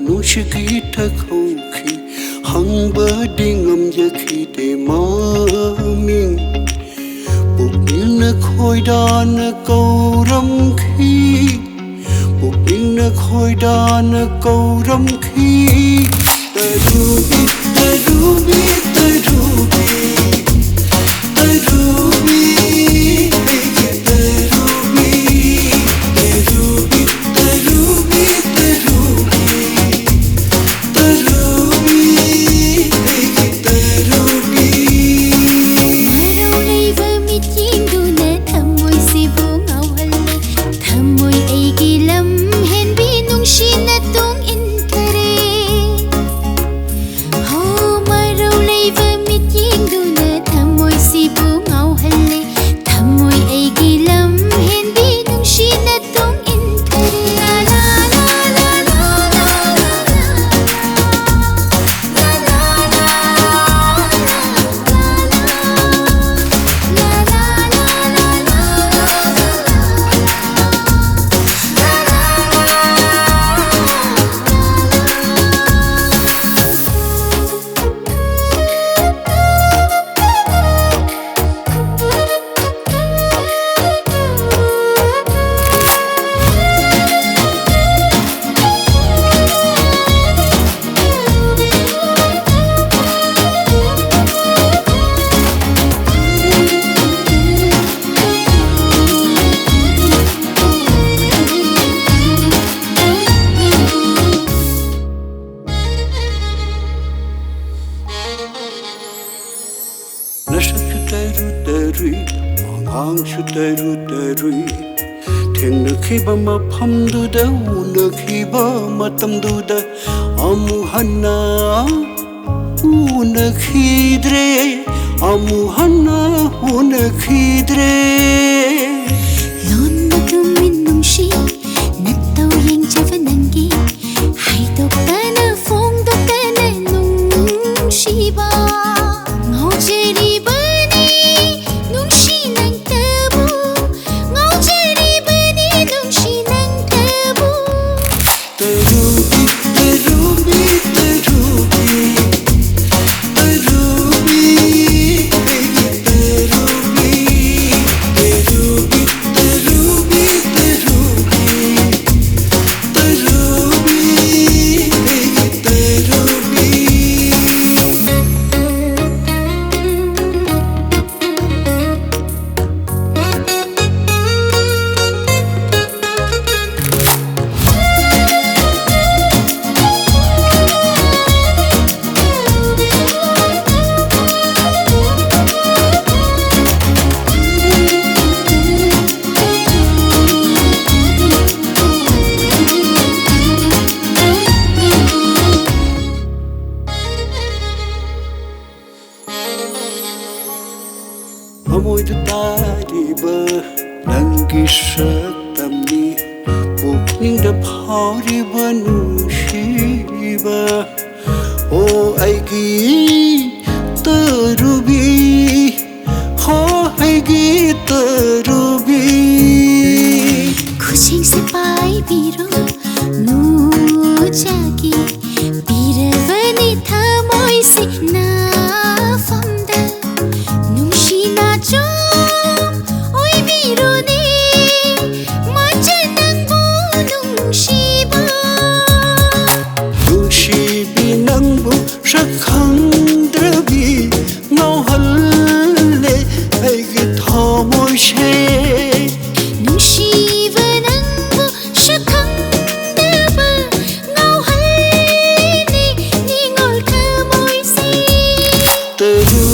Nushiki takhoki hangba dingam yakhi te maming Pukning na khoida na kauram khi Pukning na khoida na kauram khi Tarubi, tarubi, tarubi Tarubi Ang shutaru darui Theng na khiba ma pham du da u na khiba ma tam du da amuhana u na khidre amuhana u na khidre Lon na tumin nung shi na tau yeng chava nangi hai tok ta na phong tok ta na nung shi ba ngau cheri bani nung shi nang tabu ngau cheri bani nung shi nang tabu Tarubi, tarubi, tarubi Tarubi, tarubi Tarubi, tarubi, tarubi Tarubi, Amoy du tariba nangi shaktamni Pukning da phariba nushiba O aigi tarubi Ho aigi tarubi Kuching se pai biro nu jagi biravani thamoi se na famda nung shi na cho oi biro ne machanang bu nung shi ba Nushibi nangbu shakhangdrabi Ngauhalle aigi thamoy she nung shi va nang bu shakhang da ba ngau hal ne ni ngol thamoi se Tarubi